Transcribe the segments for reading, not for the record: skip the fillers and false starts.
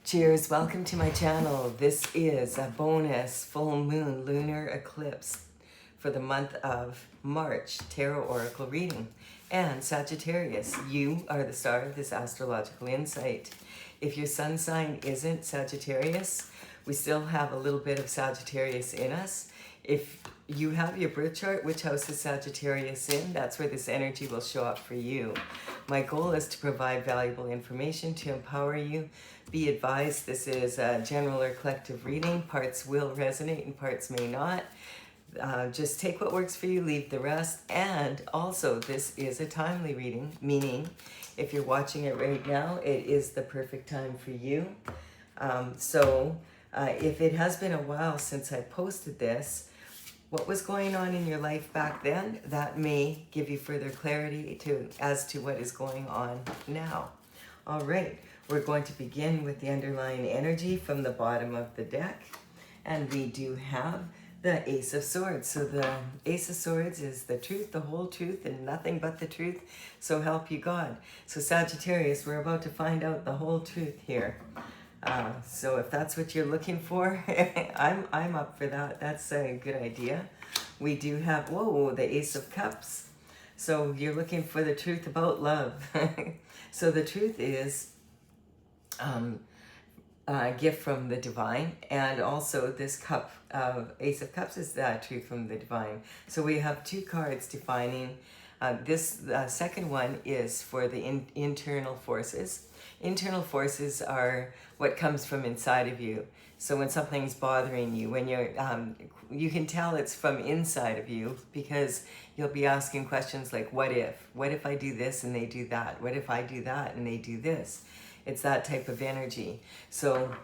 Cheers, welcome to my channel. This is a bonus full moon lunar eclipse for the month of March tarot oracle reading. And Sagittarius, you are the star of this astrological insight. If your sun sign isn't Sagittarius, we still have a little bit of Sagittarius in us. If you have your birth chart, which house is Sagittarius in, that's where this energy will show up for you. My goal is to provide valuable information to empower you. Be advised, this is a general or collective reading. Parts will resonate and parts may not. Just take what works for you, leave the rest. And also, this is a timely reading, meaning if you're watching it right now, it is the perfect time for you. If it has been a while since I posted this, what was going on in your life back then, that may give you further clarity as to what is going on now. All right, we're going to begin with the underlying energy from the bottom of the deck. And we do have the Ace of Swords. So the Ace of Swords is the truth, the whole truth, and nothing but the truth. So help you God. So Sagittarius, we're about to find out the whole truth here. So if that's what you're looking for, I'm up for that. That's a good idea. We do have, whoa, the Ace of Cups. So you're looking for the truth about love. So the truth is a gift from the divine, and also this cup, Ace of Cups, is the truth from the divine. So we have two cards defining. This second one is for the internal forces. Internal forces are what comes from inside of you. So when something's bothering you, when you're, you can tell it's from inside of you because you'll be asking questions like, what if I do this and they do that? What if I do that and they do this? It's that type of energy. So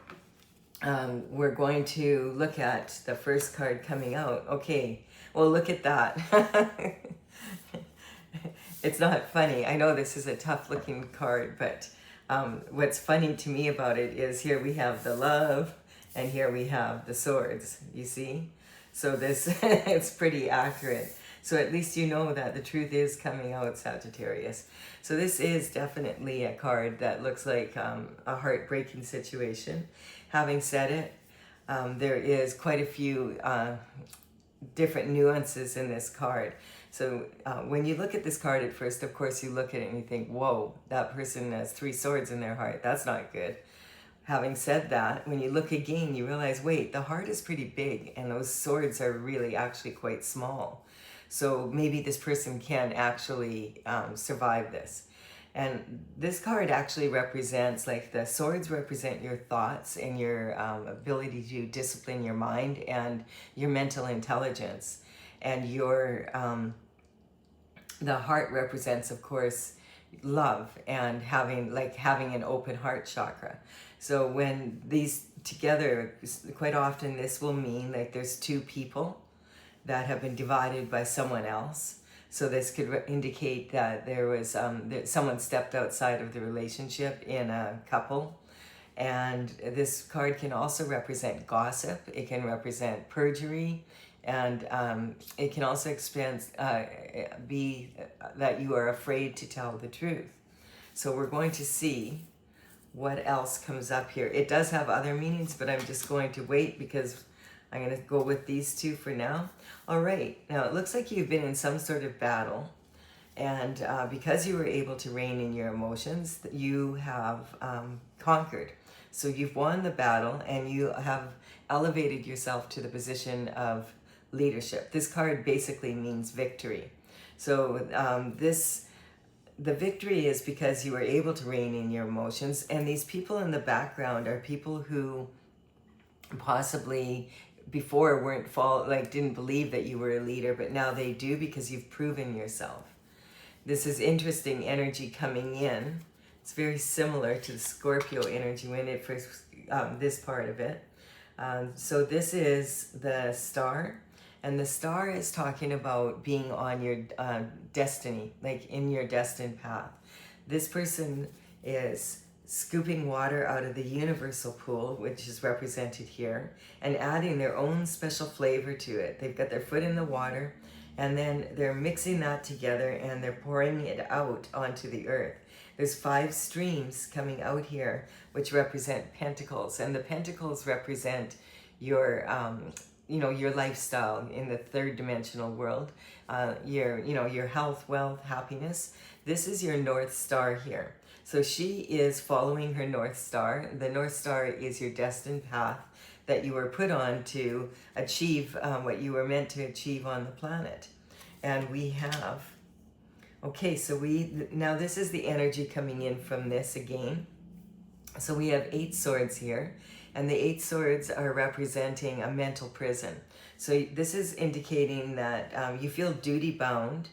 we're going to look at the first card coming out. Okay, well, look at that. It's not funny. I know this is a tough looking card, but what's funny to me about it is here we have the love and here we have the swords, you see? So this, it's pretty accurate. So at least you know that the truth is coming out, Sagittarius. So this is definitely a card that looks like a heartbreaking situation. Having said it, there is quite a few different nuances in this card. So when you look at this card at first, of course, you look at it and you think, whoa, that person has 3 swords in their heart. That's not good. Having said that, when you look again, you realize, wait, the heart is pretty big and those swords are really actually quite small. So maybe this person can actually survive this. And this card actually represents, like the swords represent your thoughts and your ability to discipline your mind and your mental intelligence. And your, the heart represents, of course, love and having an open heart chakra. So when these together, quite often this will mean like there's 2 people that have been divided by someone else. So this could indicate that there was that someone stepped outside of the relationship in a couple. And this card can also represent gossip. It can represent perjury. And it can also be that you are afraid to tell the truth. So we're going to see what else comes up here. It does have other meanings, but I'm just going to wait because I'm going to go with these 2 for now. All right, now it looks like you've been in some sort of battle, and because you were able to rein in your emotions, you have conquered. So you've won the battle and you have elevated yourself to the position of leadership. This card basically means victory. So the victory is because you were able to rein in your emotions, and these people in the background are people who possibly before didn't believe that you were a leader, but now they do because you've proven yourself. This is interesting energy coming in. It's very similar to the Scorpio energy when it first, this part of it. So this is the star, and the star is talking about being on your destiny, like in your destined path. This person is scooping water out of the universal pool, which is represented here, and adding their own special flavor to it. They've got their foot in the water, and then they're mixing that together and they're pouring it out onto the earth. There's 5 streams coming out here, which represent pentacles, and the pentacles represent your, your lifestyle in the 3rd dimensional world, your health, wealth, happiness. This is your North Star here. So she is following her North Star. The North Star is your destined path that you were put on to achieve what you were meant to achieve on the planet. And we have, okay, so now this is the energy coming in from this again. So we have 8 swords here, and the 8 swords are representing a mental prison. So this is indicating that you feel duty bound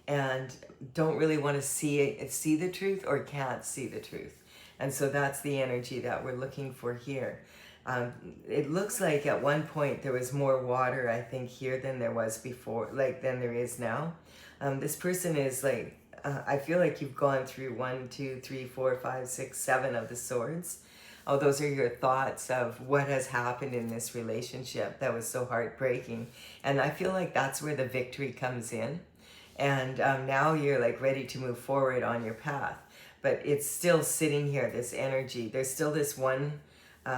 and don't really want to see the truth, or can't see the truth. And so that's the energy that we're looking for here. It looks like at one point there was more water, I think, here than there was before, than there is now. This person is I feel like you've gone through 1, 2, 3, 4, 5, 6, 7 of the swords. Oh, those are your thoughts of what has happened in this relationship that was so heartbreaking. And I feel like that's where the victory comes in. And now you're ready to move forward on your path. But it's still sitting here, this energy. There's still this one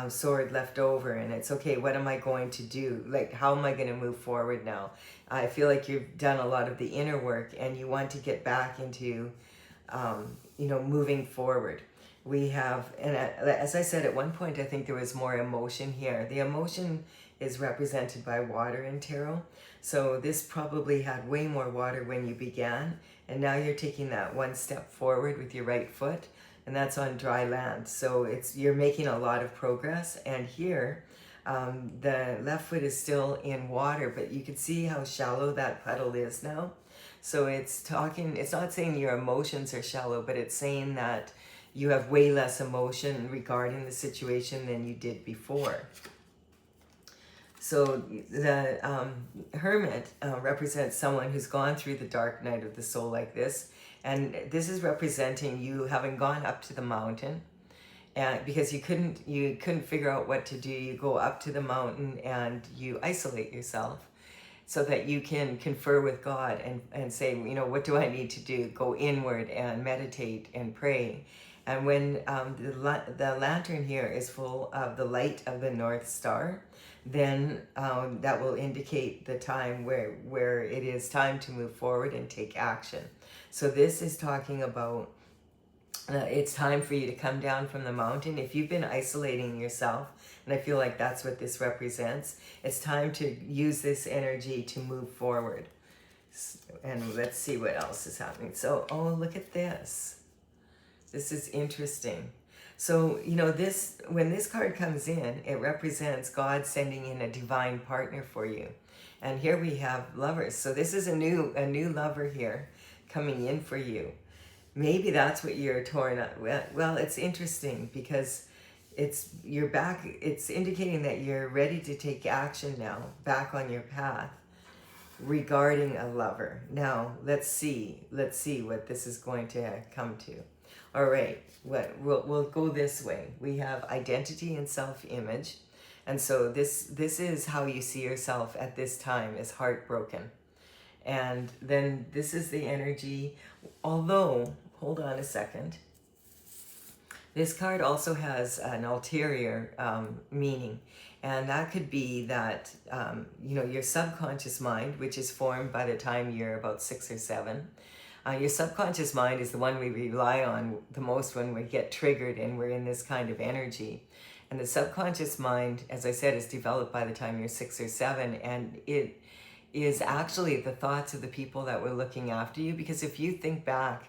sword left over, and it's okay, what am I going to do? How am I going to move forward now? I feel like you've done a lot of the inner work, and you want to get back into, moving forward. We have, and as I said, at one point, I think there was more emotion here. The emotion is represented by water in tarot. So this probably had way more water when you began, and now you're taking that one step forward with your right foot, and that's on dry land. So you're making a lot of progress. And here, the left foot is still in water, but you can see how shallow that puddle is now. So it's not saying your emotions are shallow, but it's saying that you have way less emotion regarding the situation than you did before. So the Hermit represents someone who's gone through the dark night of the soul like this. And this is representing you having gone up to the mountain, and because you couldn't figure out what to do, you go up to the mountain and you isolate yourself so that you can confer with God and say, what do I need to do? Go inward and meditate and pray. And when the lantern here is full of the light of the North Star, then that will indicate the time where it is time to move forward and take action. So this is talking about it's time for you to come down from the mountain. If you've been isolating yourself, and I feel like that's what this represents, it's time to use this energy to move forward. And let's see what else is happening. So, oh, look at this. This is interesting. So, when this card comes in, it represents God sending in a divine partner for you. And here we have lovers. So this is a new lover here coming in for you. Maybe that's what you're torn up with. Well, it's interesting because you're back. It's indicating that you're ready to take action now, back on your path regarding a lover. Now, let's see what this is going to come to. All right, we'll go this way. We have identity and self-image. And so this is how you see yourself at this time, is heartbroken. And then this is the energy, although, hold on a second. This card also has an ulterior meaning. And that could be that, your subconscious mind, which is formed by the time you're about 6 or 7. Your subconscious mind is the one we rely on the most when we get triggered and we're in this kind of energy. And the subconscious mind, as I said, is developed by the time you're 6 or 7. And it is actually the thoughts of the people that were looking after you. Because if you think back,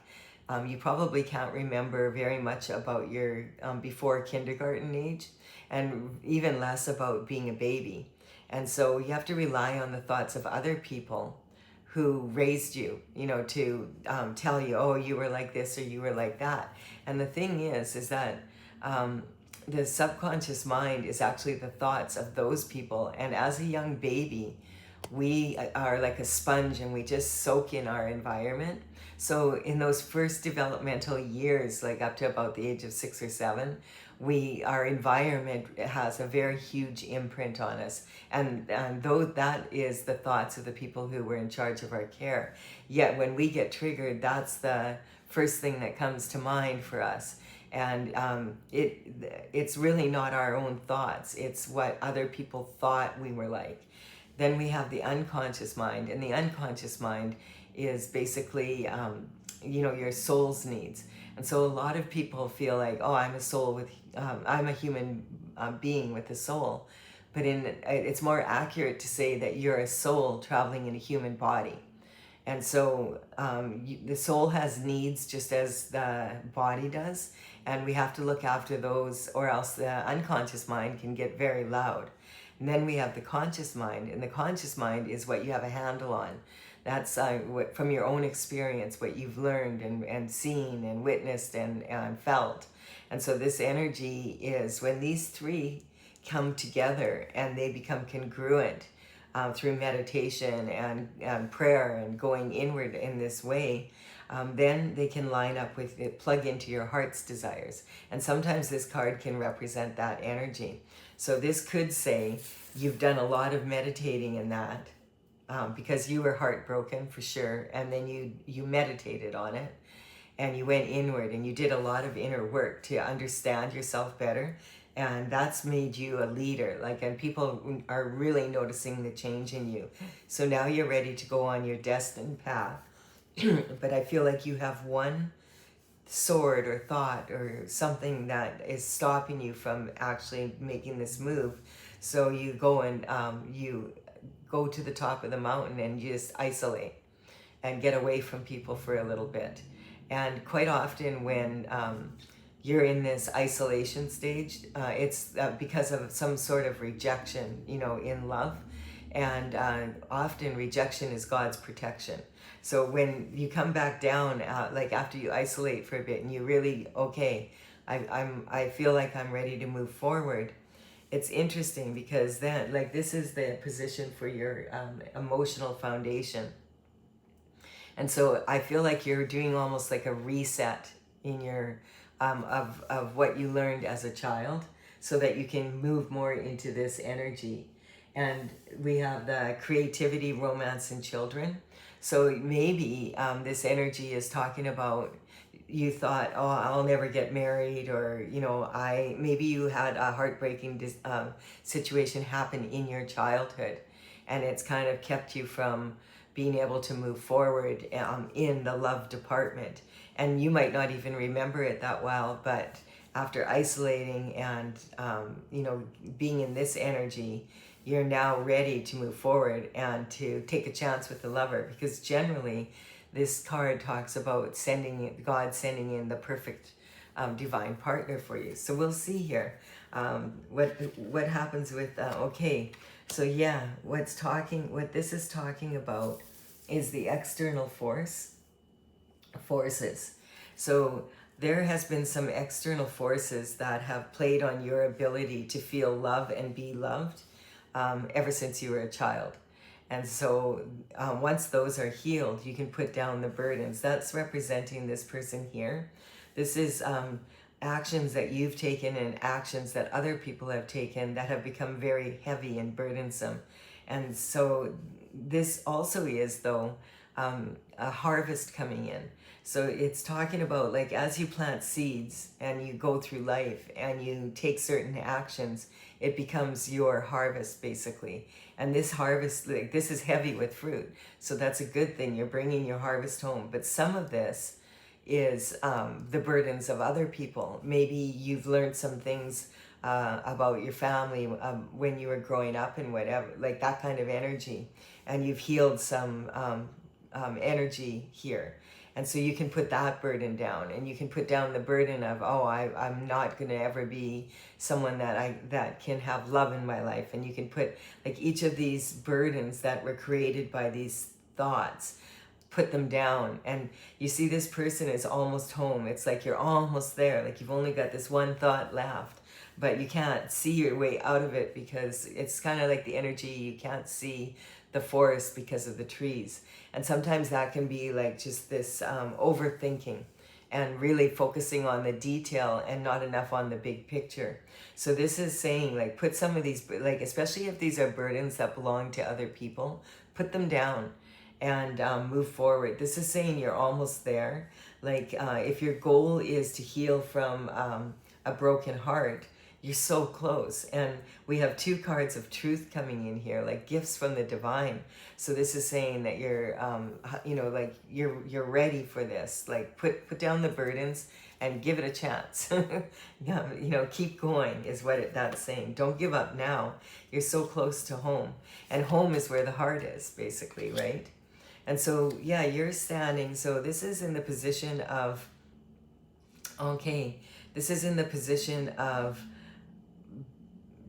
you probably can't remember very much about your before kindergarten age, and even less about being a baby. And so you have to rely on the thoughts of other people who raised you, to tell you, oh, you were like this or you were like that. And the thing is that the subconscious mind is actually the thoughts of those people. And as a young baby, we are like a sponge and we just soak in our environment. So in those first developmental years, like up to about the age of 6 or 7, our environment has a very huge imprint on us. And though that is the thoughts of the people who were in charge of our care, yet when we get triggered, that's the first thing that comes to mind for us. And it's really not our own thoughts. It's what other people thought we were like. Then we have the unconscious mind, and the unconscious mind is basically, your soul's needs. And so a lot of people feel like, oh, I'm a soul with, I'm a human being with a soul. But it's more accurate to say that you're a soul traveling in a human body. And so the soul has needs just as the body does, and we have to look after those, or else the unconscious mind can get very loud. And then we have the conscious mind, and the conscious mind is what you have a handle on. That's from your own experience, what you've learned and seen and witnessed and felt. And so this energy is when these three come together and they become congruent through meditation and prayer and going inward in this way, then they can line up with it, plug into your heart's desires. And sometimes this card can represent that energy. So this could say you've done a lot of meditating in that because you were heartbroken for sure, and then you meditated on it and you went inward and you did a lot of inner work to understand yourself better, and that's made you a leader, and people are really noticing the change in you. So now you're ready to go on your destined path. But I feel like you have one sword or thought or something that is stopping you from actually making this move. So you go and you go to the top of the mountain and you just isolate and get away from people for a little bit. And quite often when you're in this isolation stage, it's because of some sort of rejection, in love. And often rejection is God's protection. So when you come back down, after you isolate for a bit and you really, okay, I feel like I'm ready to move forward. It's interesting because then, this is the position for your emotional foundation. And so I feel like you're doing almost like a reset in your, of what you learned as a child, so that you can move more into this energy. And we have the creativity, romance, and children. So maybe this energy is talking about, you thought, oh, I'll never get married, or, maybe you had a heartbreaking situation happen in your childhood, and it's kind of kept you from being able to move forward in the love department. And you might not even remember it that well, but after isolating and, being in this energy, you're now ready to move forward and to take a chance with the lover, because generally this card talks about God sending in the perfect divine partner for you. So we'll see here what happens with, okay. So yeah, what this is talking about is the external forces. So there has been some external forces that have played on your ability to feel love and be loved ever since you were a child. And so once those are healed, you can put down the burdens. That's representing this person here. This is actions that you've taken and actions that other people have taken that have become very heavy and burdensome. And so this also is, though, a harvest coming in. So it's talking about, as you plant seeds and you go through life and you take certain actions, it becomes your harvest, basically. And this harvest, this is heavy with fruit. So that's a good thing. You're bringing your harvest home. But some of this is the burdens of other people. Maybe you've learned some things about your family when you were growing up and whatever, that kind of energy. And you've healed some energy here. And so you can put that burden down, and you can put down the burden of, oh, I'm not going to ever be someone that can have love in my life. And you can put each of these burdens that were created by these thoughts, put them down. And you see this person is almost home. It's like you're almost there. You've only got this one thought left, but you can't see your way out of it because it's kind of like the energy, you can't see the forest because of the trees. And sometimes that can be just this overthinking and really focusing on the detail and not enough on the big picture. So this is saying, put some of these, especially if these are burdens that belong to other people, put them down and move forward. This is saying you're almost there. Like if your goal is to heal from a broken heart, you're so close. And we have 2 cards of truth coming in here, like gifts from the divine. So this is saying that you're, you know, like you're ready for this. Like put down the burdens and give it a chance. Yeah, you know, keep going is what that's saying. Don't give up now. You're so close to home. And home is where the heart is, basically, right? And so, yeah, you're standing. So this is in the position of, okay, this is in the position of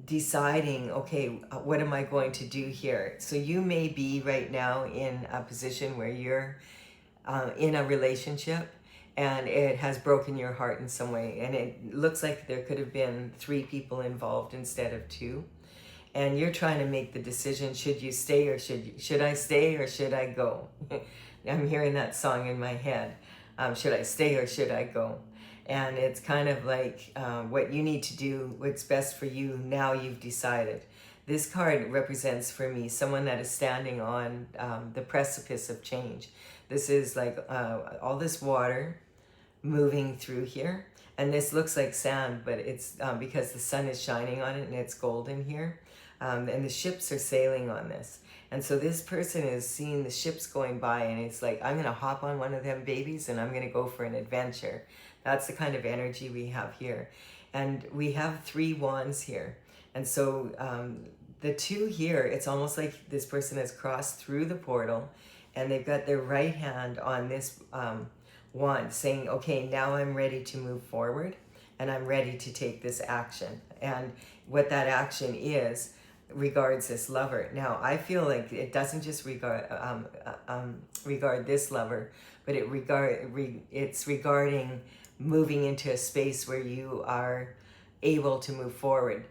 deciding, okay, what am I going to do here? So you may be right now in a position where you're in a relationship and it has broken your heart in some way. And it looks like there could have been 3 people involved instead of 2. And you're trying to make the decision, should you stay or should I stay or should I go? I'm hearing that song in my head. Should I stay or should I go? And it's kind of like what you need to do, what's best for you, now you've decided. This card represents for me someone that is standing on the precipice of change. This is like all this water moving through here. And this looks like sand, but it's because the sun is shining on it and it's golden here. And the ships are sailing on this. And so this person is seeing the ships going by and it's like, I'm going to hop on one of them babies and I'm going to go for an adventure. That's the kind of energy we have here. And we have 3 wands here. And so the 2 here, it's almost like this person has crossed through the portal and they've got their right hand on this wand saying, okay, now I'm ready to move forward and I'm ready to take this action. And what that action is regards this lover. Now, I feel like it doesn't just regard this lover, but it's regarding moving into a space where you are able to move forward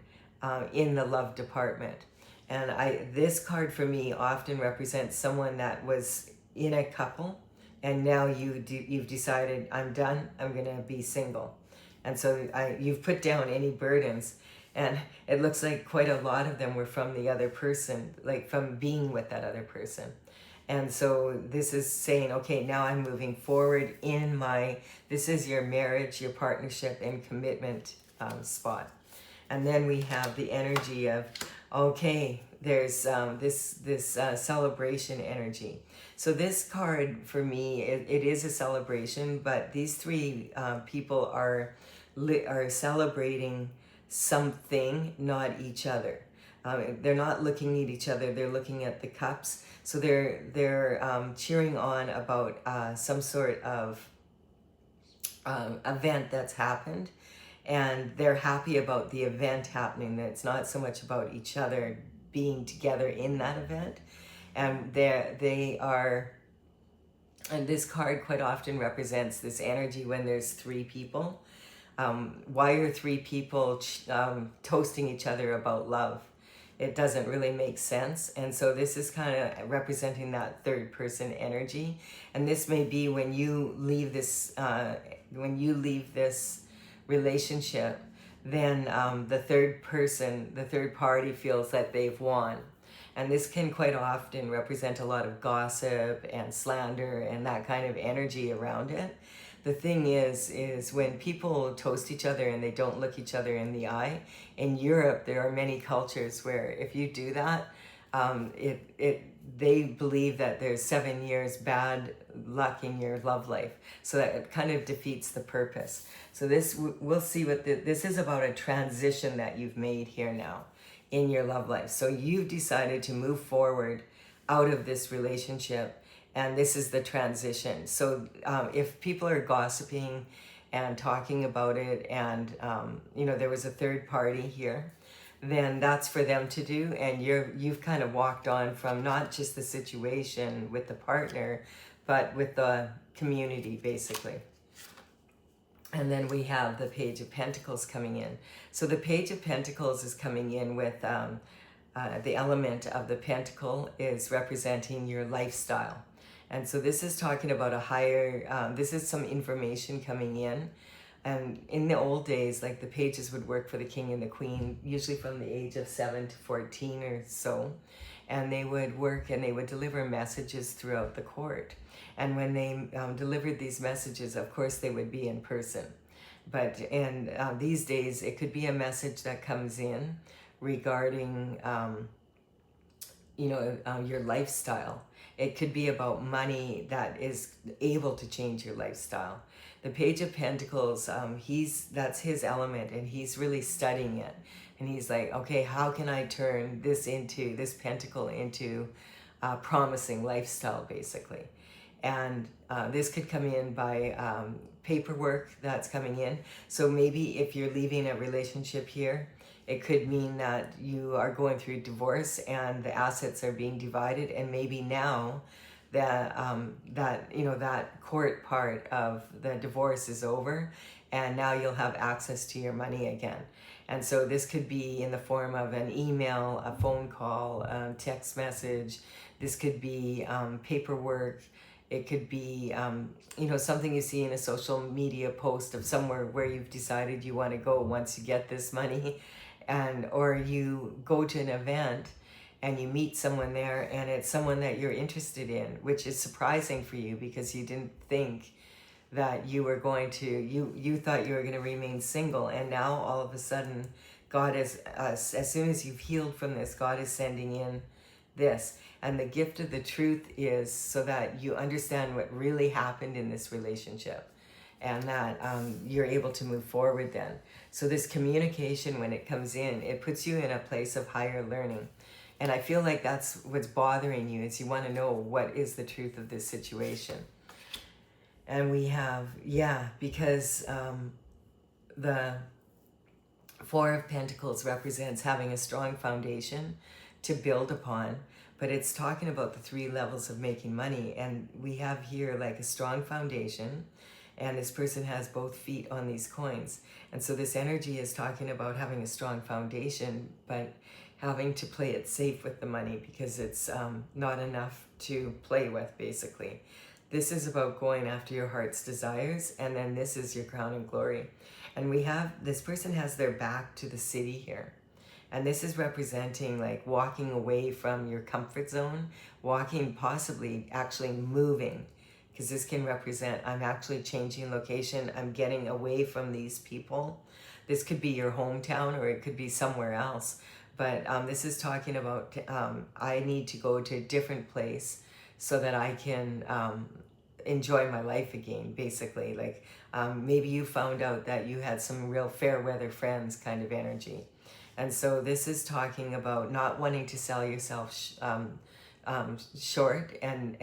in the love department. And this card for me often represents someone that was in a couple and now you've decided, I'm done, I'm gonna be single. And so you've put down any burdens. And it looks like quite a lot of them were from the other person, like from being with that other person. And so this is saying, okay, now I'm moving forward in this is your marriage, your partnership and commitment spot. And then we have the energy of, okay, there's this celebration energy. So this card for me, it is a celebration, but these 3 people are celebrating something, not each other. They're not looking at each other, they're looking at the cups. So they're cheering on about some sort of event that's happened, and they're happy about the event happening. That it's not so much about each other being together in that event. And they are, and this card quite often represents this energy when there's 3 people. Why are 3 people toasting each other about love? It doesn't really make sense. And so this is kind of representing that 3rd person energy. And this may be when you leave this relationship, then the 3rd person, the 3rd party feels that they've won. And this can quite often represent a lot of gossip and slander and that kind of energy around it. The thing is when people toast each other and they don't look each other in the eye, in Europe there are many cultures where if you do that, they believe that there's 7 years bad luck in your love life. So that it kind of defeats the purpose. So this, we'll see what this is about, a transition that you've made here now in your love life. So you've decided to move forward out of this relationship. And this is the transition. So if people are gossiping and talking about it and, you know, there was a 3rd party here, then that's for them to do. And you've kind of walked on from not just the situation with the partner, but with the community, basically. And then we have the Page of Pentacles coming in. So the Page of Pentacles is coming in with the element of the pentacle is representing your lifestyle. And so this is talking about a higher, this is some information coming in And in the old days, like the pages would work for the king and the queen, usually from the age of 7 to 14 or so. And they would work and they would deliver messages throughout the court. And when they delivered these messages, of course, they would be in person. But these days, it could be a message that comes in regarding, your lifestyle. It could be about money that is able to change your lifestyle. The Page of Pentacles, that's his element, and he's really studying it. And he's like, okay, how can I turn this pentacle into a promising lifestyle, basically. And this could come in by paperwork that's coming in. So maybe if you're leaving a relationship here, it could mean that you are going through divorce and the assets are being divided, and maybe now that that court part of the divorce is over, and now you'll have access to your money again. And so this could be in the form of an email, a phone call, a text message. This could be paperwork. It could be something you see in a social media post of somewhere where you've decided you want to go once you get this money. Or you go to an event and you meet someone there, and it's someone that you're interested in, which is surprising for you because you didn't think that you were going to, you thought you were going to remain single, and now all of a sudden God is, as soon as you've healed from this, God is sending in this. And the gift of the truth is so that you understand what really happened in this relationship, and that you're able to move forward then. So this communication, when it comes in, it puts you in a place of higher learning. And I feel like that's what's bothering you, is you want to know what is the truth of this situation. And we have, because the Four of Pentacles represents having a strong foundation to build upon, but it's talking about the 3 levels of making money. And we have here like a strong foundation, and this person has both feet on these coins. And so this energy is talking about having a strong foundation, but having to play it safe with the money, because it's not enough to play with, basically. This is about going after your heart's desires, and then this is your crown and glory. And we have, this person has their back to the city here. And this is representing like walking away from your comfort zone, walking, possibly actually moving, because this can represent, I'm actually changing location, I'm getting away from these people. This could be your hometown, or it could be somewhere else. But this is talking about, I need to go to a different place so that I can enjoy my life again, basically. Like maybe you found out that you had some real fair weather friends kind of energy. And so this is talking about not wanting to sell yourself short, and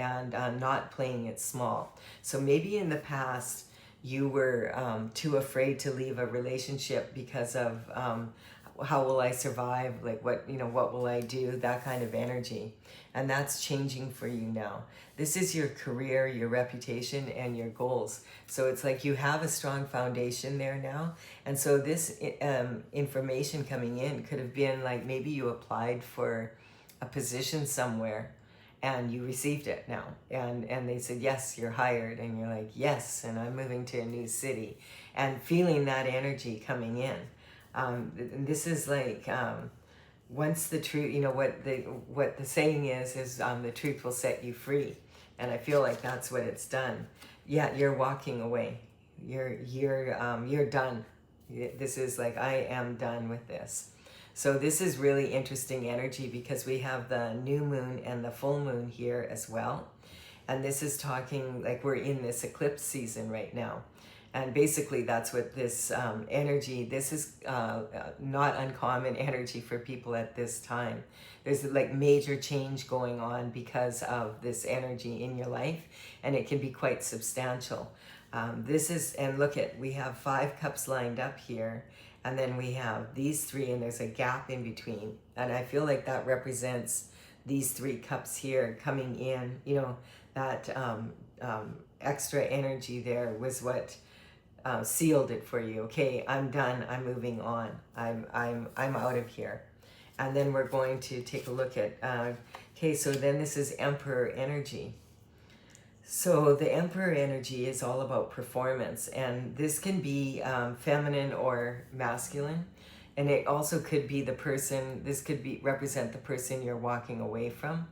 not playing it small. So maybe in the past you were too afraid to leave a relationship because of how will I survive, like what will I do, that kind of energy. And that's changing for you now. This is your career, your reputation, and your goals. So it's like you have a strong foundation there now. And so this information coming in could have been like, maybe you applied for a position somewhere and you received it now. And they said, yes, you're hired. And you're like, yes, and I'm moving to a new city. And feeling that energy coming in. This is like, once the truth, what the saying is the truth will set you free. And I feel like that's what it's done. Yeah, you're walking away. You're done. This is like, I am done with this. So this is really interesting energy, because we have the new moon and the full moon here as well. And this is talking like we're in this eclipse season right now. And basically that's what this energy, this is not uncommon energy for people at this time. There's like major change going on because of this energy in your life, and it can be quite substantial. And look we have 5 cups lined up here, and then we have these 3, and there's a gap in between. And I feel like that represents these 3 cups here coming in, that extra energy there was what sealed it for you. Okay, I'm done. I'm moving on. I'm out of here. And then we're going to take a look at. Okay, so then this is Emperor energy. So the Emperor energy is all about performance, and this can be feminine or masculine, and it also could be the person. This could be represent the person you're walking away from.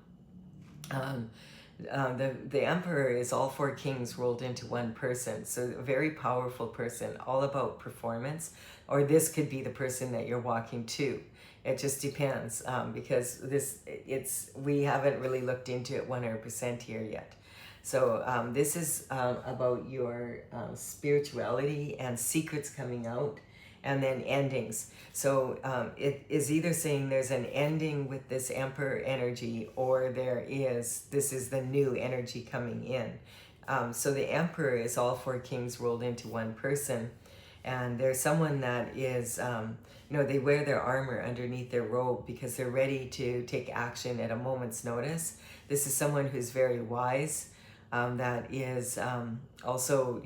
Um, the Emperor is all four kings rolled into one person, so a very powerful person, all about performance. Or this could be the person that you're walking to. It just depends, because we haven't really looked into it 100% here yet. So this is about your spirituality and secrets coming out, and then endings. So it is either saying there's an ending with this Emperor energy, or this is the new energy coming in. So the Emperor is all four kings rolled into one person. And there's someone that is, they wear their armor underneath their robe because they're ready to take action at a moment's notice. This is someone who's very wise, that is also,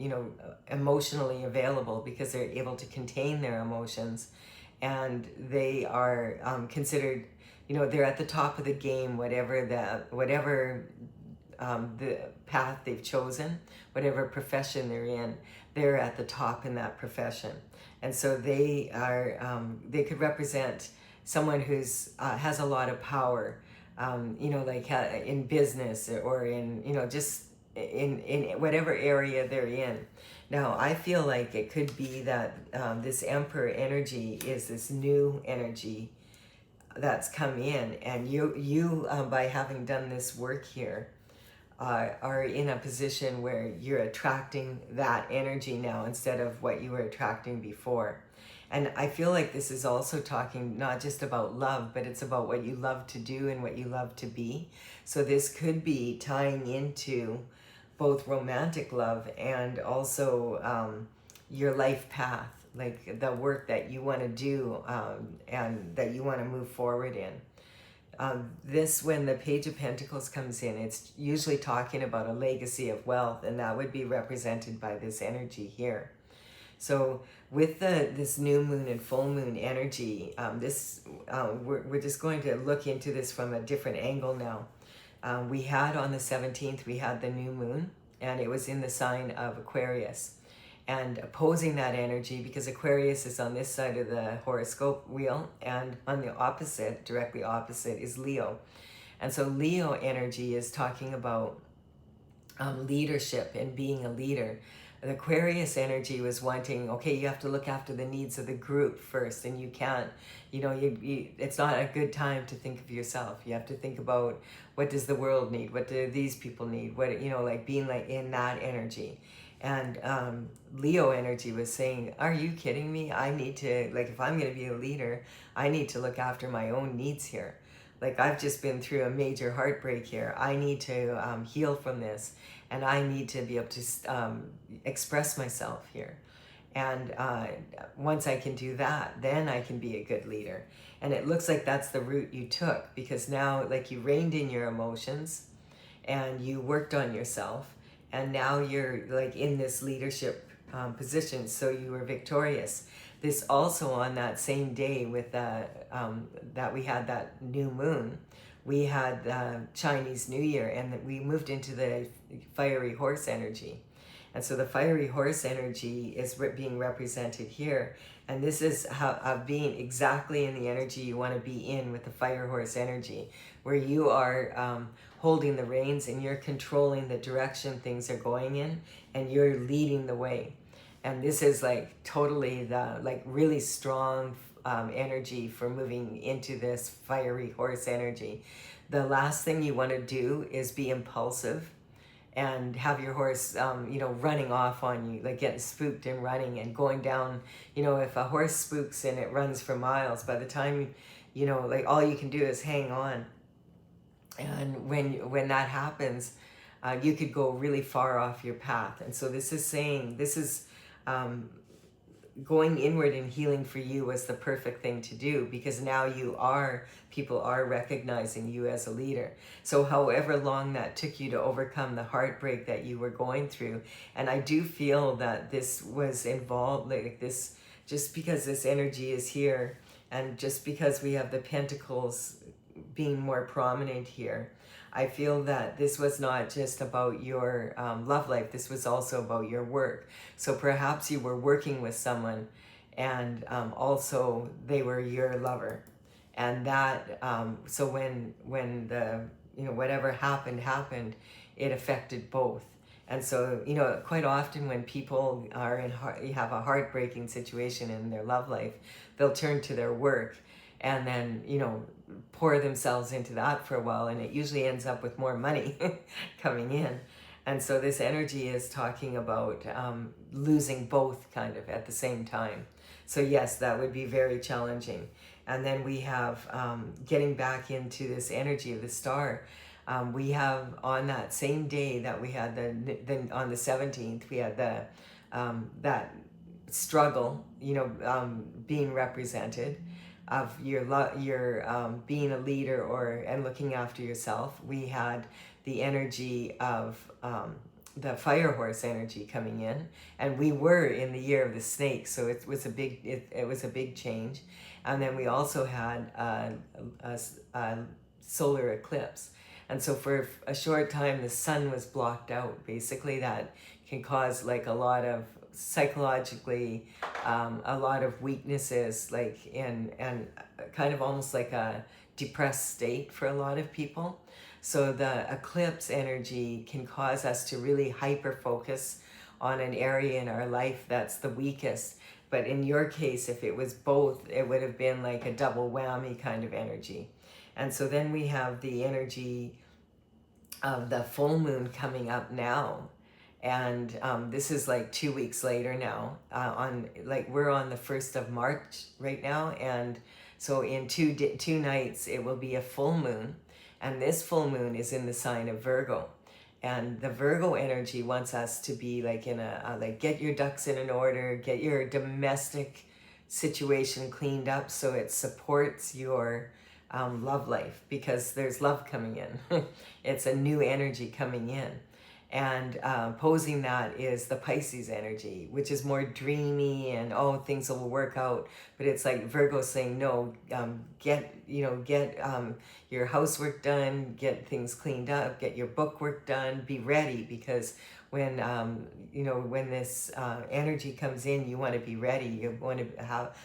emotionally available because they're able to contain their emotions. And they are considered, they're at the top of the game, whatever the path they've chosen, whatever profession they're in, they're at the top in that profession. And so they could represent someone who's has a lot of power, like in business or in, just in whatever area they're in. Now, I feel like it could be that this Emperor energy is this new energy that's come in, and you by having done this work here, are in a position where you're attracting that energy now instead of what you were attracting before. And I feel like this is also talking not just about love, but it's about what you love to do and what you love to be. So this could be tying into both romantic love and also your life path, like the work that you want to do and that you want to move forward in. When the Page of Pentacles comes in, it's usually talking about a legacy of wealth, and that would be represented by this energy here. So with this new moon and full moon energy, we're just going to look into this from a different angle now. We had on the 17th, we had the new moon, and it was in the sign of Aquarius. And opposing that energy, because Aquarius is on this side of the horoscope wheel, and on the opposite, directly opposite, is Leo. And so Leo energy is talking about leadership and being a leader. The Aquarius energy was wanting, okay, you have to look after the needs of the group first, and you can't, it's not a good time to think of yourself. You have to think about, what does the world need? What do these people need? What, like being like in that energy. And Leo energy was saying, are you kidding me? I need to, if I'm going to be a leader, I need to look after my own needs here. I've just been through a major heartbreak here. I need to heal from this, and I need to be able to express myself here. And once I can do that, then I can be a good leader. And it looks like that's the route you took, because now, you reined in your emotions and you worked on yourself. And now you're in this leadership position, so you were victorious. This also on that same day with that we had that new moon, we had Chinese New Year, and we moved into the fiery horse energy. And so the fiery horse energy is being represented here. And this is how being exactly in the energy you want to be in with the fire horse energy, where you are holding the reins and you're controlling the direction things are going in, and you're leading the way. And this is totally the really strong energy for moving into this fiery horse energy. The last thing you want to do is be impulsive and have your horse, running off on you, getting spooked and running and going down. If a horse spooks and it runs for miles, by the time, all you can do is hang on. And when that happens, you could go really far off your path. And so this is saying, this is going inward and healing for you was the perfect thing to do, because now people are recognizing you as a leader. So however long that took you to overcome the heartbreak that you were going through, and I do feel that this was involved, this, just because this energy is here, and just because we have the pentacles being more prominent here, I feel that this was not just about your love life, this was also about your work. So perhaps you were working with someone and also they were your lover. And that, so when the, whatever happened, it affected both. And so, quite often when people are you have a heartbreaking situation in their love life, they'll turn to their work and then, pour themselves into that for a while, and it usually ends up with more money coming in. And so this energy is talking about losing both kind of at the same time. So yes, that would be very challenging. And then we have getting back into this energy of the star. We have on that same day that we had on the 17th, we had that struggle, being represented of your being a leader and looking after yourself. We had the energy of the fire horse energy coming in, and we were in the year of the snake, so it was a big change. And then we also had a solar eclipse, and so for a short time the sun was blocked out. Basically, that can cause like a lot of psychologically a lot of weaknesses, like and kind of almost like a depressed state for a lot of people. So the eclipse energy can cause us to really hyper focus on an area in our life that's the weakest. But in your case, if it was both, it would have been like a double whammy kind of energy. And so then we have the energy of the full moon coming up now. And this is like 2 weeks later now. We're on the 1st of March right now. And so in two nights, it will be a full moon. And this full moon is in the sign of Virgo. And the Virgo energy wants us to be like in get your ducks in an order, get your domestic situation cleaned up so it supports your love life, because there's love coming in. It's a new energy coming in. And opposing that is the Pisces energy, which is more dreamy and, things will work out. But it's like Virgo saying, no, get your housework done, get things cleaned up, get your book work done, be ready, because when this energy comes in, you want to be ready. You want to have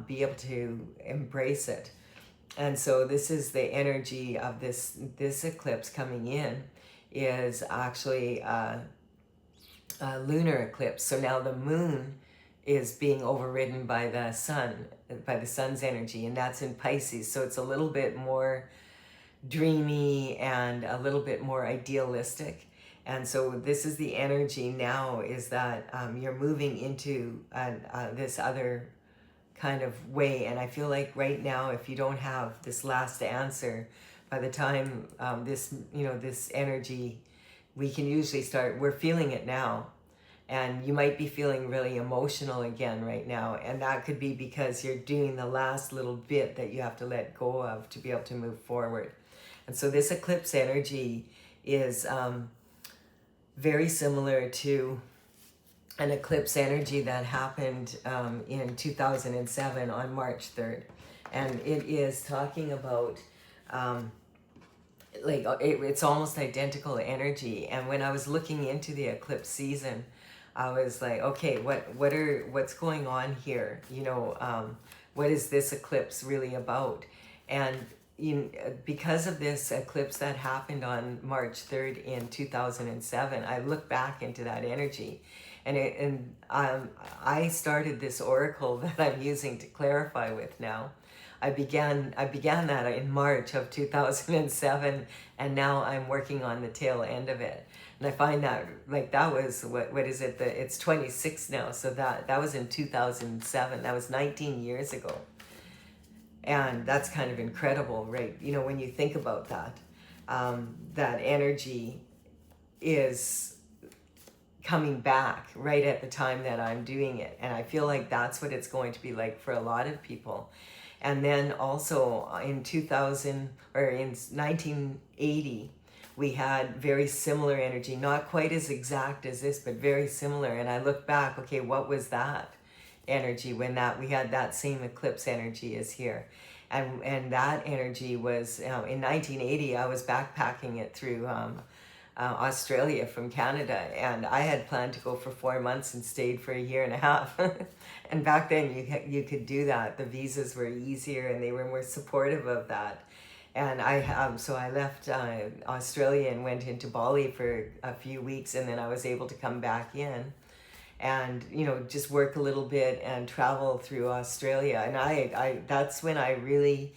be able to embrace it. And so this is the energy of this eclipse coming in. Is actually a lunar eclipse. So now the moon is being overridden by the sun's energy, and that's in Pisces. So it's a little bit more dreamy and a little bit more idealistic. And so this is the energy now, is that you're moving into this other kind of way. And I feel like right now, if you don't have this last answer, by the time this energy, we can usually we're feeling it now. And you might be feeling really emotional again right now. And that could be because you're doing the last little bit that you have to let go of to be able to move forward. And so this eclipse energy is very similar to an eclipse energy that happened in 2007 on March 3rd. And it is talking about it's almost identical energy. And when I was looking into the eclipse season, I was like, okay, what's going on here? What is this eclipse really about? And because of this eclipse that happened on March 3rd in 2007, I looked back into that energy, and I started this oracle that I'm using to clarify with now. I began that in March of 2007, and now I'm working on the tail end of it. And I find that that was what is it? It's 26 now, so that was in 2007. That was 19 years ago, and that's kind of incredible, right? When you think about that, that energy is coming back right at the time that I'm doing it, and I feel like that's what it's going to be like for a lot of people. And then also in 1980, we had very similar energy, not quite as exact as this, but very similar. And I look back, okay, what was that? energy when we had that same eclipse energy as here. And that energy was, in 1980, I was backpacking it through Australia from Canada, and I had planned to go for 4 months and stayed for a year and a half. And back then you could do that. The visas were easier and they were more supportive of that. And so I left Australia and went into Bali for a few weeks, and then I was able to come back in and, you know, just work a little bit and travel through Australia. And I that's when I really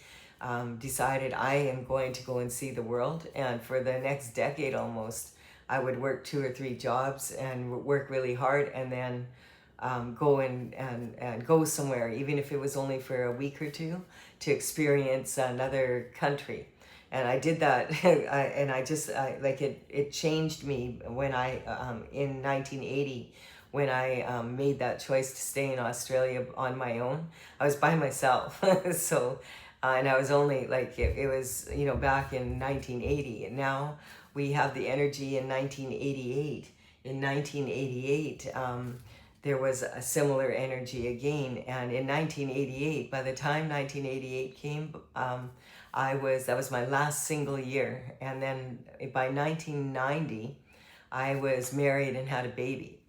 decided I am going to go and see the world. And for the next decade almost, I would work 2 or 3 jobs and work really hard, and then go and go somewhere, even if it was only for a week or two, to experience another country. And I did that, and I just like it changed me when I in 1980, when I made that choice to stay in Australia on my own. I was by myself, so and I was only like it was, you know, back in 1980, and now we have the energy in 1988. In 1988. There was a similar energy again, and in 1988, by the time 1988 came, that was my last single year, and then by 1990, I was married and had a baby.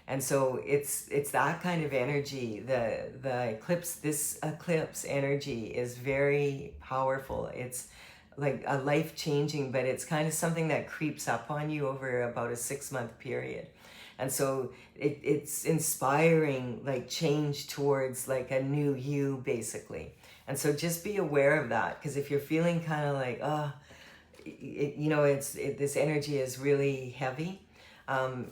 And so it's that kind of energy. The eclipse, this eclipse energy is very powerful. It's like a life-changing, but it's kind of something that creeps up on you over about a 6-month period. And so it's inspiring, like, change towards like a new you, basically. And so just be aware of that, because if you're feeling kind of like, you know, this energy is really heavy,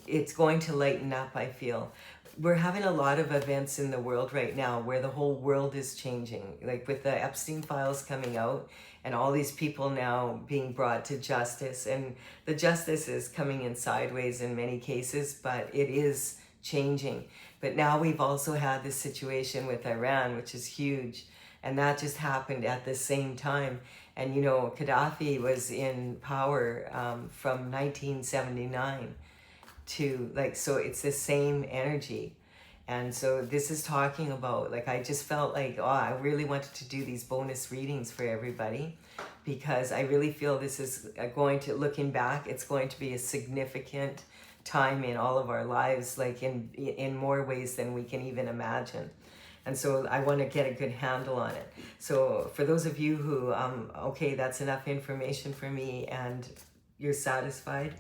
it's going to lighten up, I feel. We're having a lot of events in the world right now where the whole world is changing, like with the Epstein files coming out and all these people now being brought to justice. And the justice is coming in sideways in many cases, but it is changing. But now we've also had this situation with Iran, which is huge. And that just happened at the same time. And, you know, Gaddafi was in power from 1979 to, like, so it's the same energy. And so this is talking about, like, I just felt like, I really wanted to do these bonus readings for everybody, because I really feel this is going to, looking back, it's going to be a significant time in all of our lives, like in more ways than we can even imagine. And so I want to get a good handle on it. So for those of you who, okay, that's enough information for me and you're satisfied,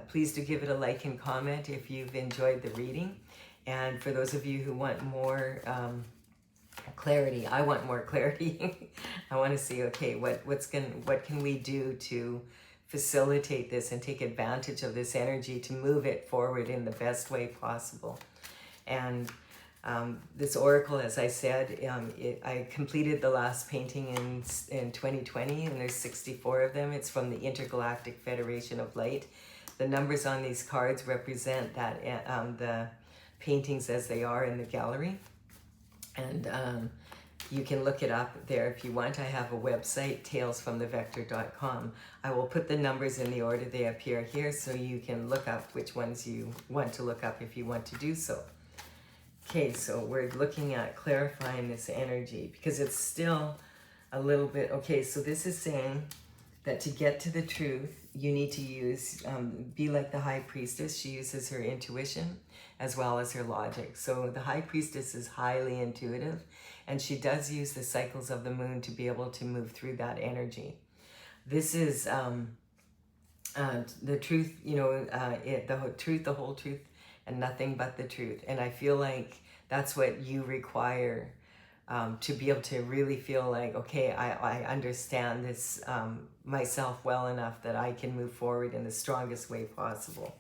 please do give it a like and comment if you've enjoyed the reading. And for those of you who want more clarity, I want more clarity. I want to see, okay, what can we do to facilitate this and take advantage of this energy to move it forward in the best way possible. And this oracle, as I said, I completed the last painting in 2020, and there's 64 of them. It's from the Intergalactic Federation of Light. The numbers on these cards represent that the paintings as they are in the gallery. And you can look it up there if you want. I have a website, talesfromthevector.com. I will put the numbers in the order they appear here, so you can look up which ones you want to look up if you want to do so. Okay, so we're looking at clarifying this energy because it's still a little bit, okay, so this is saying that to get to the truth, you need to use, be like the High Priestess. She uses her intuition as well as her logic. So the High Priestess is highly intuitive, and she does use the cycles of the moon to be able to move through that energy. This is the truth, you know, the truth, the whole truth, and nothing but the truth. And I feel like that's what you require to be able to really feel like, okay, I understand this myself well enough that I can move forward in the strongest way possible.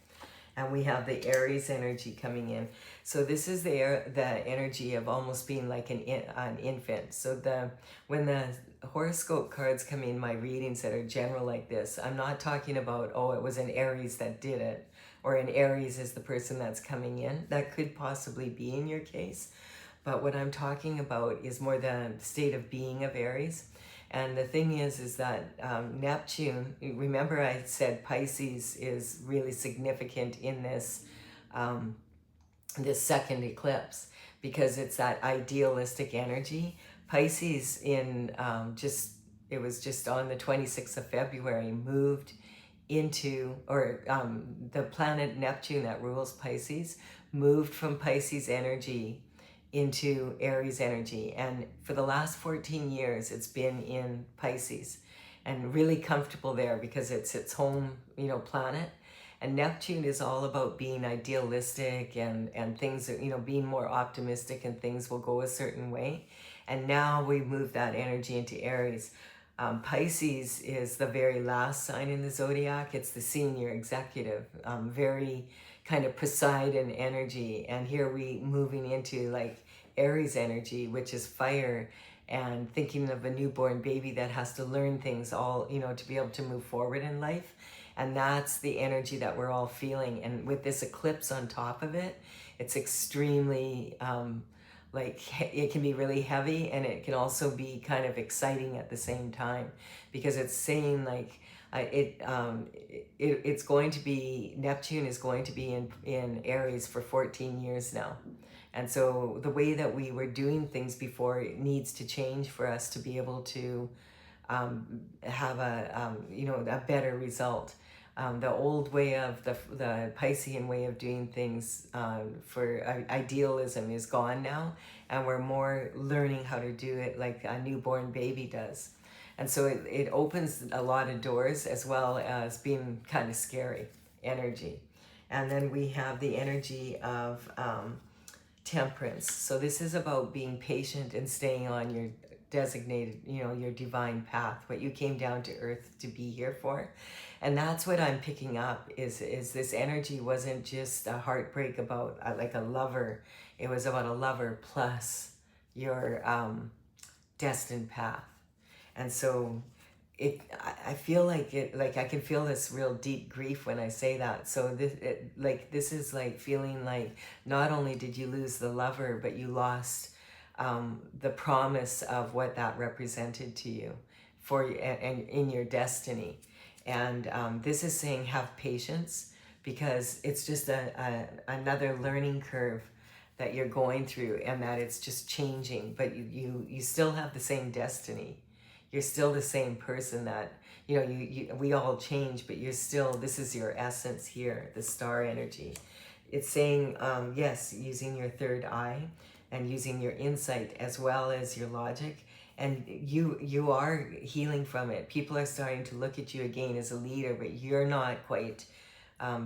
And we have the Aries energy coming in. So this is the energy of almost being like an infant. So when the horoscope cards come in my readings that are general like this, I'm not talking about, oh, it was an Aries that did it, or an Aries is the person that's coming in. That could possibly be in your case. But what I'm talking about is more the state of being of Aries. And the thing is that Neptune, remember I said Pisces is really significant in this, this second eclipse, because it's that idealistic energy. Pisces it was just on the 26th of February, moved into, or the planet Neptune that rules Pisces, moved from Pisces energy into Aries energy. And for the last 14 years, it's been in Pisces and really comfortable there because it's its home, planet. And Neptune is all about being idealistic and things, being more optimistic, and things will go a certain way. And now we move that energy into Aries. Pisces is the very last sign in the zodiac. It's the senior executive, very kind of Poseidon energy. And here we moving into like Aries energy, which is fire, and thinking of a newborn baby that has to learn things all, to be able to move forward in life. And that's the energy that we're all feeling. And with this eclipse on top of it, it's extremely, it can be really heavy, and it can also be kind of exciting at the same time, because it's saying it's going to be, Neptune is going to be in Aries for 14 years now. And so the way that we were doing things before, it needs to change for us to be able to have a better result. The old way of the Piscean way of doing things for idealism is gone now, and we're more learning how to do it like a newborn baby does. And so it opens a lot of doors, as well as being kind of scary energy. And then we have the energy of Temperance. So this is about being patient and staying on your designated, your divine path, what you came down to earth to be here for. And that's what I'm picking up is this energy wasn't just a heartbreak about like a lover. It was about a lover plus your destined path. And so I feel like I can feel this real deep grief when I say that. So this is like feeling like not only did you lose the lover, but you lost the promise of what that represented to you and in your destiny. And this is saying have patience, because it's just another learning curve that you're going through, and that it's just changing, but you still have the same destiny. You're still the same person that, we all change, but you're still, this is your essence here, the star energy. It's saying, yes, using your third eye and using your insight as well as your logic. And you are healing from it. People are starting to look at you again as a leader, but you're not quite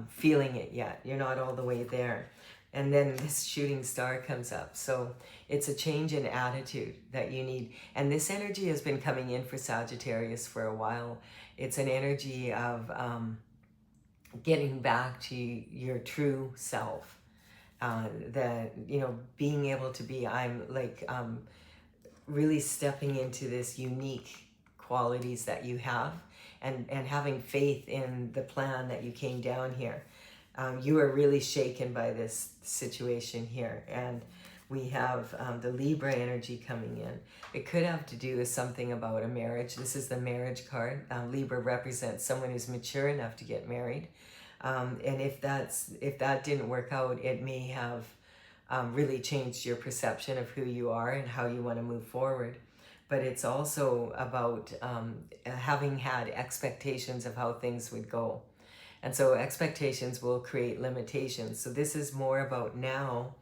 feeling it yet. You're not all the way there. And then this shooting star comes up. So it's a change in attitude that you need. And this energy has been coming in for Sagittarius for a while. It's an energy of getting back to your true self. Being able to be, really stepping into this unique qualities that you have, and having faith in the plan that you came down here. You are really shaken by this situation here. And we have the Libra energy coming in. It could have to do with something about a marriage. This is the marriage card. Libra represents someone who's mature enough to get married. And if that didn't work out, it may have really changed your perception of who you are and how you want to move forward. But it's also about having had expectations of how things would go. And so expectations will create limitations. So this is more about now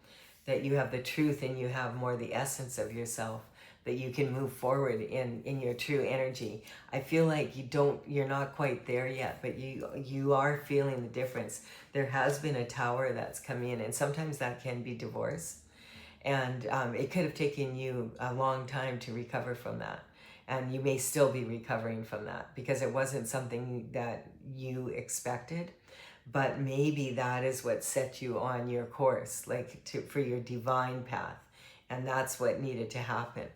that you have the truth and you have more the essence of yourself, that you can move forward in your true energy. I feel like you're not quite there yet, but you are feeling the difference. There has been a tower that's come in, and sometimes that can be divorce. And it could have taken you a long time to recover from that. And you may still be recovering from that because it wasn't something that you expected, but maybe that is what set you on your course, for your divine path. And that's what needed to happen.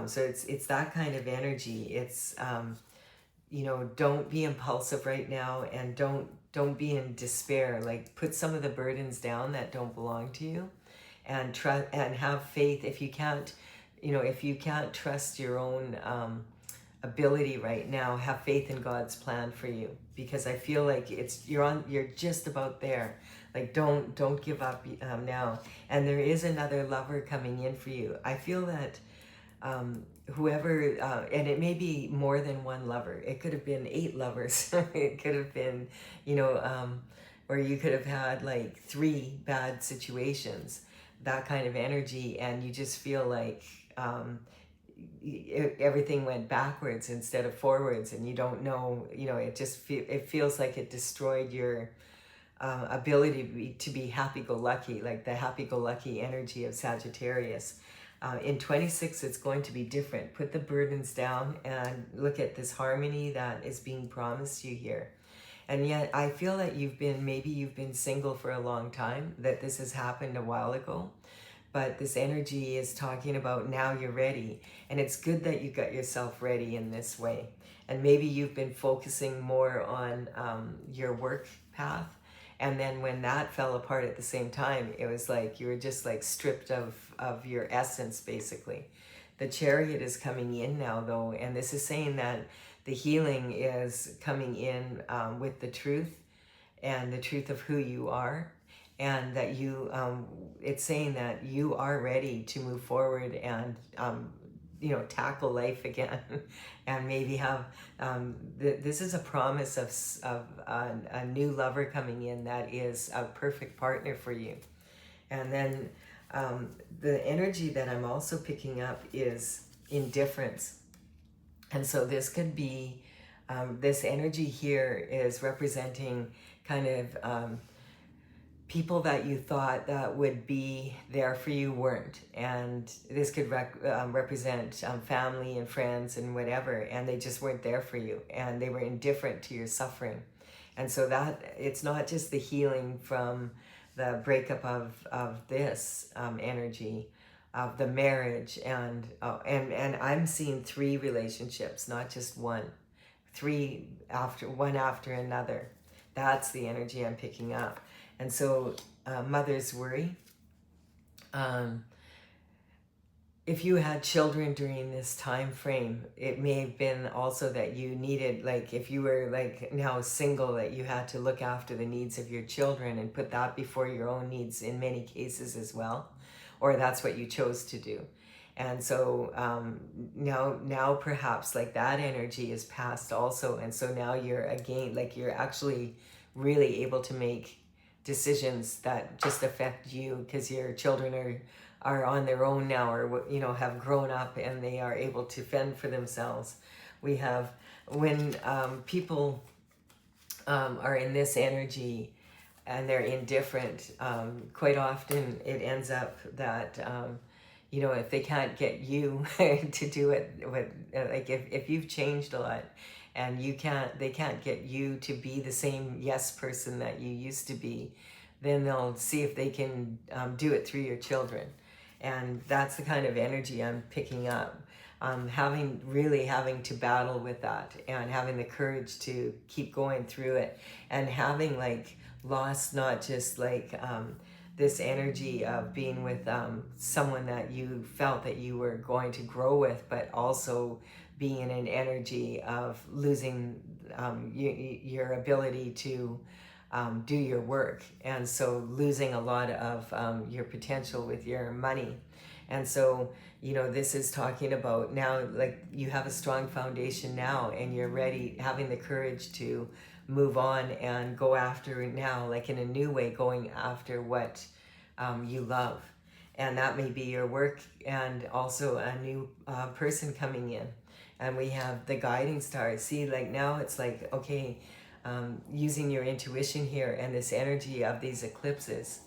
So it's that kind of energy. It's, don't be impulsive right now, and don't be in despair. Put some of the burdens down that don't belong to you, and have faith. If you can't trust your own ability right now. Have faith in God's plan for you, because I feel like you're just about there. Like don't give up now. And there is another lover coming in for you. I feel that whoever, and it may be more than one lover. It could have been 8 lovers. It could have been, or you could have had like 3 bad situations, that kind of energy, and you just feel like everything went backwards instead of forwards, and you don't know, it feels like it destroyed your ability to be happy-go-lucky, like the happy-go-lucky energy of Sagittarius. In 26, it's going to be different. Put the burdens down and look at this harmony that is being promised you here. And yet I feel that maybe you've been single for a long time, that this has happened a while ago, but this energy is talking about now you're ready. And it's good that you got yourself ready in this way. And maybe you've been focusing more on your work path. And then when that fell apart at the same time, it was like you were just like stripped of your essence, basically. The Chariot is coming in now, though, and this is saying that the healing is coming in with the truth, and the truth of who you are, and that it's saying that you are ready to move forward and tackle life again. And maybe have this is a promise of a new lover coming in that is a perfect partner for you. And then the energy that I'm also picking up is indifference. And so this could be this energy here is representing kind of people that you thought that would be there for you weren't. And this could represent family and friends and whatever, and they just weren't there for you, and they were indifferent to your suffering. And so that it's not just the healing from the breakup of this energy, of the marriage, and I'm seeing 3 relationships, not just one. 3 one after another. That's the energy I'm picking up. And so mother's worry. If you had children during this time frame, it may have been also that you needed, like if you were like now single, that you had to look after the needs of your children and put that before your own needs in many cases as well. Or that's what you chose to do. And so now perhaps like that energy is past also. And so now you're again, like you're actually really able to make decisions that just affect you, because your children are on their own now, or have grown up and they are able to fend for themselves. We have, when people are in this energy and they're indifferent, quite often it ends up that if they can't get you to do it, like if you've changed a lot and they can't get you to be the same yes person that you used to be, then they'll see if they can do it through your children. And that's the kind of energy I'm picking up. Having to battle with that, and having the courage to keep going through it, and having like lost not just like this energy of being with someone that you felt that you were going to grow with, but also being in an energy of losing your ability to do your work, and so losing a lot of your potential with your money. And so this is talking about now, like you have a strong foundation now, and you're ready, having the courage to move on and go after it now, like in a new way, going after what you love. And that may be your work, and also a new person coming in. And we have the guiding stars. See, like now it's like, okay, using your intuition here and this energy of these eclipses.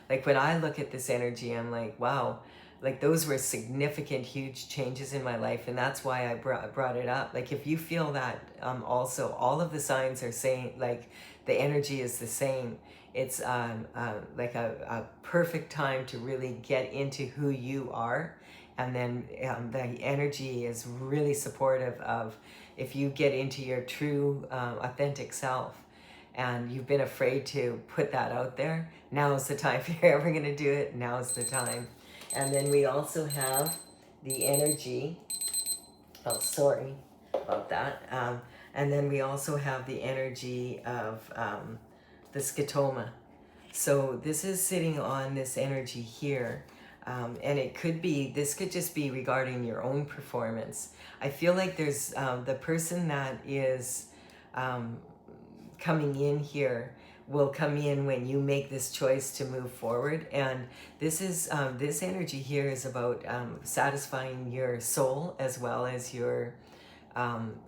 Like when I look at this energy, I'm like, wow, like those were significant, huge changes in my life. And that's why I brought it up. Like if you feel that also, all of the signs are saying like the energy is the same. It's like a perfect time to really get into who you are. And then the energy is really supportive of if you get into your true authentic self, and you've been afraid to put that out there, now's the time. If you're ever going to do it, now's the time. And then we also have the energy, about that. And then we also have the energy of the scotoma. So this is sitting on this energy here. And it could be, this could just be regarding your own performance. I feel like there's the person that is coming in here will come in when you make this choice to move forward. And this is this energy here is about satisfying your soul as well as your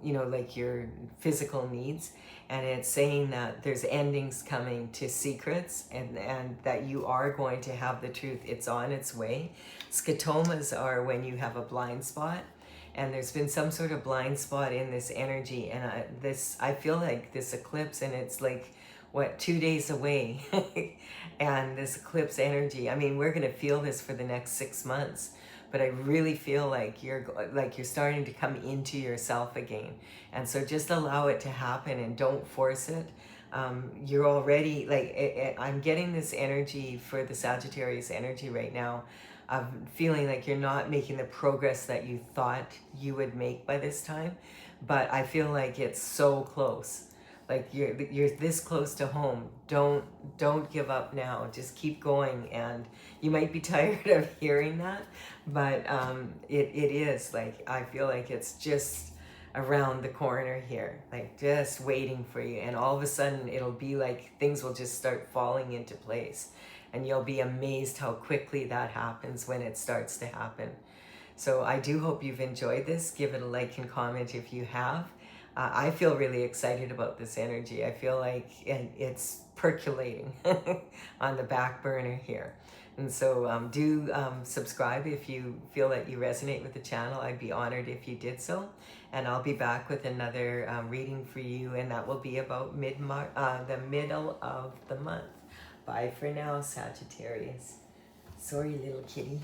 you know, like your physical needs. And it's saying that there's endings coming to secrets, and that you are going to have the truth. It's on its way. Scotomas are when you have a blind spot, and there's been some sort of blind spot in this energy. And I feel like this eclipse, and it's like, what, 2 days away. And this eclipse energy, I mean, we're going to feel this for the next 6 months. But I really feel like you're starting to come into yourself again. And so just allow it to happen and don't force it. You're already, like, I'm getting this energy for the Sagittarius energy right now. I'm feeling like you're not making the progress that you thought you would make by this time. But I feel like it's so close. Like you're this close to home. Don't give up now. Just keep going. And you might be tired of hearing that, but it is like, I feel like it's just around the corner here, like just waiting for you. And all of a sudden it'll be like things will just start falling into place, and you'll be amazed how quickly that happens when it starts to happen. So I do hope you've enjoyed this. Give it a like and comment if you have. I feel really excited about this energy. I feel like it's percolating on the back burner here. And so do subscribe if you feel that you resonate with the channel. I'd be honored if you did so. And I'll be back with another reading for you, and that will be about the middle of the month. Bye for now, Sagittarius. Sorry, little kitty.